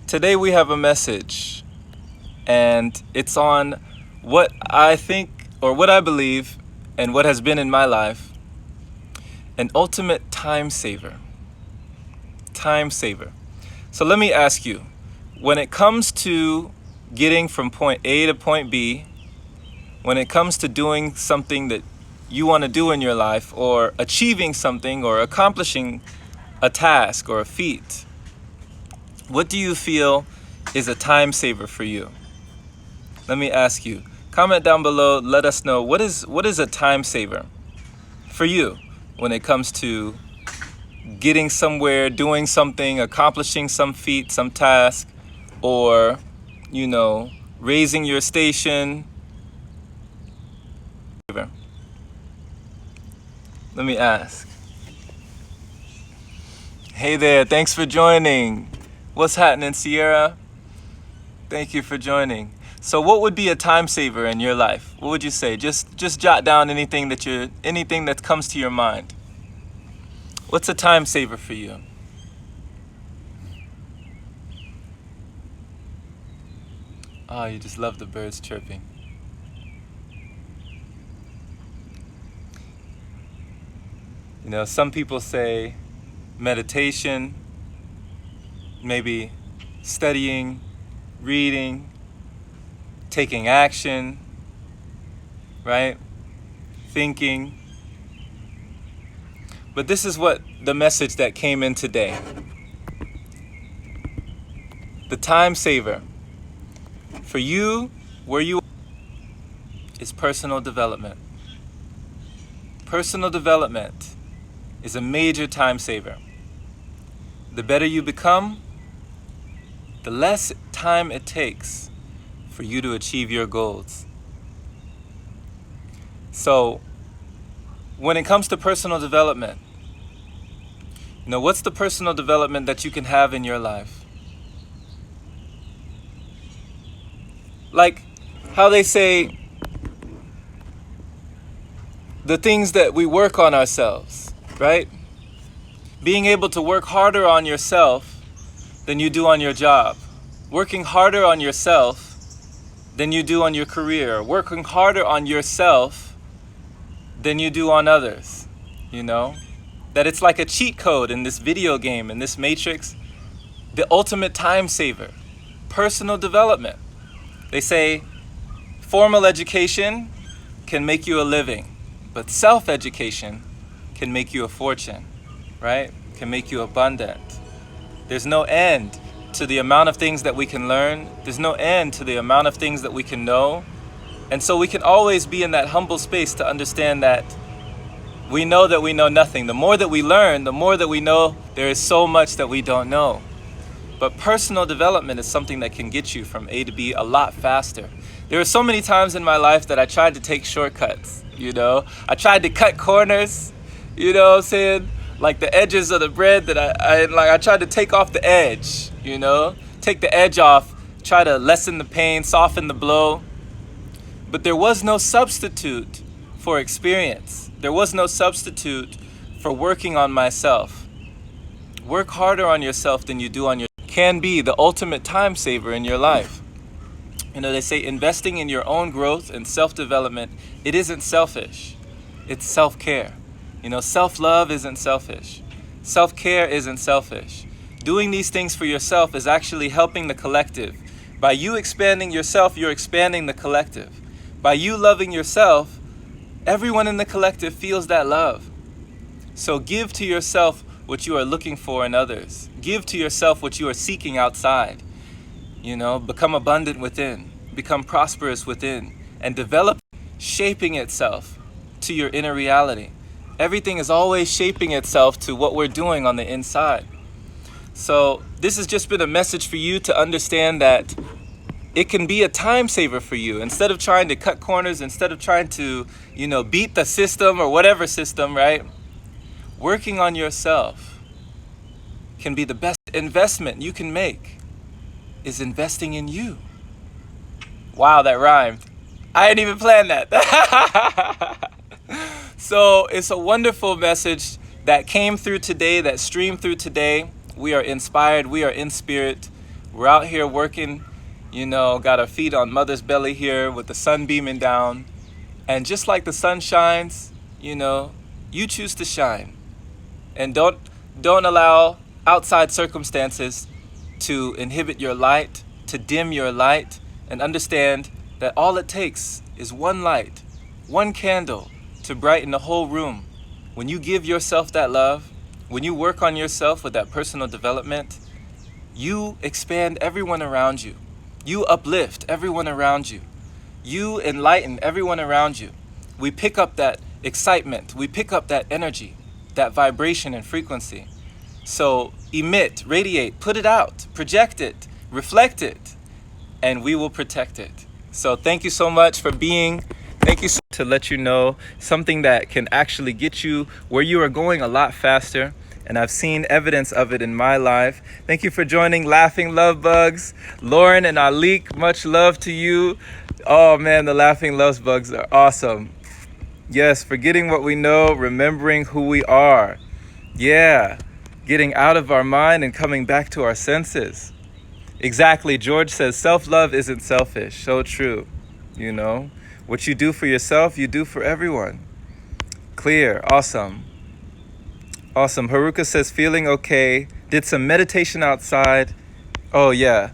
Today we have a message, and it's on what I think, or what I believe, and what has been in my life, an ultimate time saver. Time saver. So let me ask you, when it comes to getting from point A to point B, when it comes to doing something that you want to do in your life, or achieving something, or accomplishing a task or a feat, what do you feel is a time saver for you? Let me ask you. Comment down below, let us know what is a time saver for you when it comes to getting somewhere, doing something, accomplishing some feat, some task, or, raising your station. Let me ask. Hey there, thanks for joining. What's happening, Sierra? Thank you for joining. So what would be a time saver in your life? What would you say? Just jot down anything that comes to your mind. What's a time saver for you? Oh, you just love the birds chirping. Some people say meditation, maybe studying, reading, taking action, right? Thinking. But this is what the message that came in today. The time saver for you, where you are, is personal development. Personal development is a major time saver. The better you become, the less time it takes for you to achieve your goals. So, when it comes to personal development, what's the personal development that you can have in your life? Like how they say, the things that we work on ourselves, right? Being able to work harder on yourself than you do on your job. Working harder on yourself than you do on your career. Working harder on yourself than you do on others. That it's like a cheat code in this video game, in this matrix. The ultimate time saver. Personal development. They say formal education can make you a living, but self-education can make you a fortune, right? Can make you abundant. There's no end to the amount of things that we can learn. There's no end to the amount of things that we can know. And so we can always be in that humble space to understand that we know nothing. The more that we learn, the more that we know there is so much that we don't know. But personal development is something that can get you from A to B a lot faster. There were so many times in my life that I tried to take shortcuts, I tried to cut corners, what I'm saying? Like the edges of the bread that I tried to take off the edge, take the edge off, try to lessen the pain, soften the blow. But there was no substitute for experience. There was no substitute for working on myself. Work harder on yourself than you do on your can be the ultimate time saver in your life. They say investing in your own growth and self-development, it isn't selfish. It's self-care. Self-love isn't selfish. Self-care isn't selfish. Doing these things for yourself is actually helping the collective. By you expanding yourself, you're expanding the collective. By you loving yourself, everyone in the collective feels that love. So give to yourself what you are looking for in others. Give to yourself what you are seeking outside. Become abundant within. Become prosperous within. And develop shaping itself to your inner reality. Everything is always shaping itself to what we're doing on the inside. So this has just been a message for you to understand that it can be a time saver for you. Instead of trying to cut corners, instead of trying to, beat the system or whatever system, right? Working on yourself can be the best investment you can make, is investing in you. Wow, that rhymed. I didn't even plan that. So it's a wonderful message that came through today, that streamed through today. We are inspired. We are in spirit. We're out here working, got our feet on mother's belly here with the sun beaming down. And just like the sun shines, you choose to shine. And don't allow outside circumstances to inhibit your light, to dim your light, and understand that all it takes is one light, one candle to brighten the whole room. When you give yourself that love, when you work on yourself with that personal development, you expand everyone around you. You uplift everyone around you. You enlighten everyone around you. We pick up that excitement. We pick up that energy, that vibration and frequency. So emit, radiate, put it out, project it, reflect it, and we will protect it. So thank you so much for being. Thank you to let you know something that can actually get you where you are going a lot faster. And I've seen evidence of it in my life. Thank you for joining Laughing Love Bugs. Lauren and Alik, much love to you. Oh man, the Laughing Love Bugs are awesome. Yes, forgetting what we know, remembering who we are. Yeah, getting out of our mind and coming back to our senses. Exactly, George says self-love isn't selfish. So true, What you do for yourself, you do for everyone. Clear, awesome. Awesome. Haruka says, feeling okay. Did some meditation outside. Oh, yeah.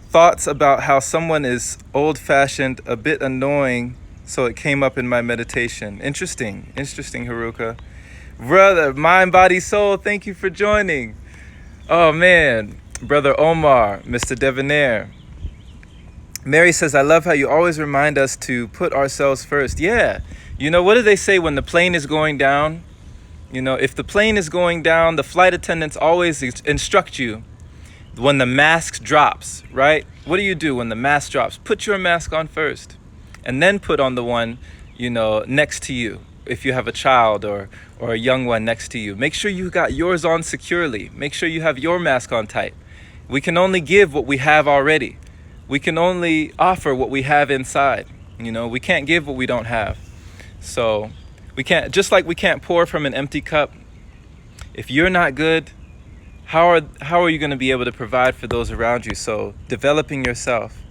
Thoughts about how someone is old-fashioned, a bit annoying, so it came up in my meditation. Interesting, Haruka. Brother, mind, body, soul, thank you for joining. Oh, man. Brother Omar, Mr. Debonair. Mary says, I love how you always remind us to put ourselves first. Yeah. What do they say when the plane is going down? If the plane is going down, the flight attendants always instruct you when the mask drops, right? What do you do when the mask drops? Put your mask on first and then put on the one, next to you. If you have a child or a young one next to you, make sure you got yours on securely. Make sure you have your mask on tight. We can only give what we have already. We can only offer what we have inside. We can't give what we don't have. So we can't, just like we can't pour from an empty cup. If you're not good, how are you going to be able to provide for those around you? So developing yourself.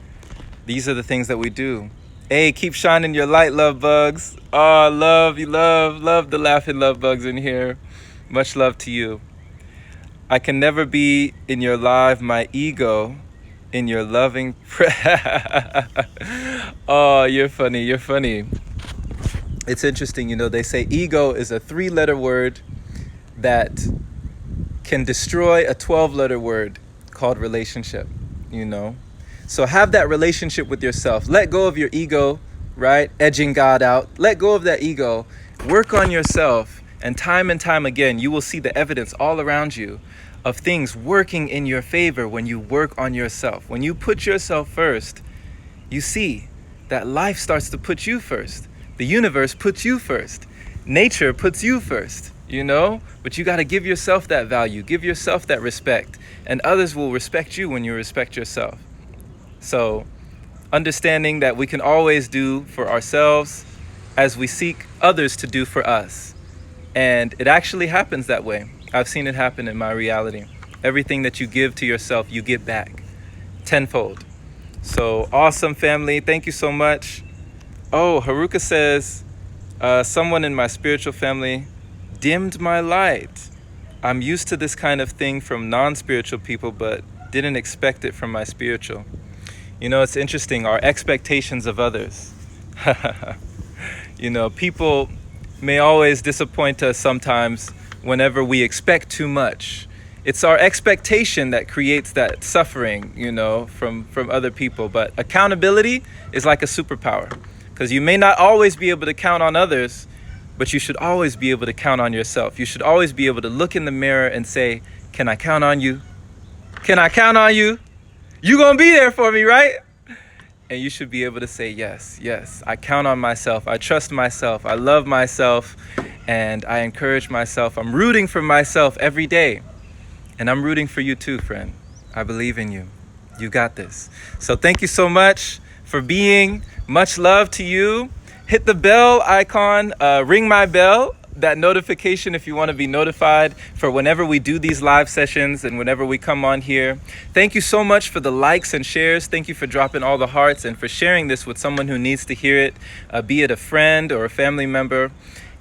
These are the things that we do. Hey, keep shining your light, love bugs. Oh, love the Laughing Love Bugs in here. Much love to you. I can never be in your live, my ego, in your loving Oh, you're funny. It's interesting, they say ego is a 3-letter word that can destroy a 12-letter word called relationship, So have that relationship with yourself. Let go of your ego, right? Edging God out. Let go of that ego. Work on yourself. And time again, you will see the evidence all around you of things working in your favor when you work on yourself. When you put yourself first, you see that life starts to put you first. The universe puts you first. Nature puts you first, But you got to give yourself that value. Give yourself that respect. And others will respect you when you respect yourself. So understanding that we can always do for ourselves as we seek others to do for us. And it actually happens that way. I've seen it happen in my reality. Everything that you give to yourself, you get back tenfold. So awesome, family. Thank you so much. Oh, Haruka says, someone in my spiritual family dimmed my light. I'm used to this kind of thing from non-spiritual people, but didn't expect it from my spiritual. It's interesting, our expectations of others. People may always disappoint us sometimes whenever we expect too much. It's our expectation that creates that suffering, from other people. But accountability is like a superpower. Because you may not always be able to count on others, but you should always be able to count on yourself. You should always be able to look in the mirror and say, can I count on you? Can I count on you? You gonna be there for me, right? And you should be able to say, yes, I count on myself. I trust myself. I love myself. And I encourage myself. I'm rooting for myself every day. And I'm rooting for you too, friend. I believe in you. You got this. So thank you so much for being. Much love to you. Hit the bell icon, ring my bell. that notification if you want to be notified for whenever we do these live sessions and whenever we come on here. Thank you so much for the likes and shares. Thank you for dropping all the hearts and for sharing this with someone who needs to hear it, be it a friend or a family member.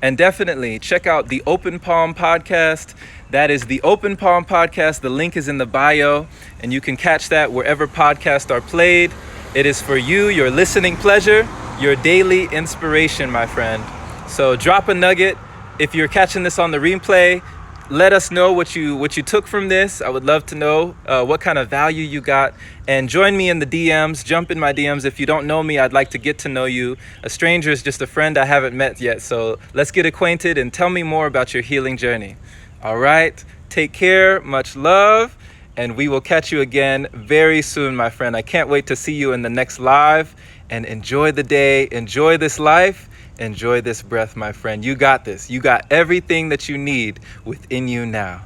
And definitely check out the Open Palm Podcast. That is the Open Palm Podcast. The link is in the bio, and you can catch that wherever podcasts are played. It is for you, your listening pleasure, your daily inspiration, my friend. So drop a nugget. If you're catching this on the replay, let us know what you took from this. I would love to know what kind of value you got. And join me in the DMs. Jump in my DMs. If you don't know me, I'd like to get to know you. A stranger is just a friend I haven't met yet. So let's get acquainted and tell me more about your healing journey. All right. Take care. Much love. And we will catch you again very soon, my friend. I can't wait to see you in the next live. And enjoy the day. Enjoy this life. Enjoy this breath, my friend. You got this. You got everything that you need within you now.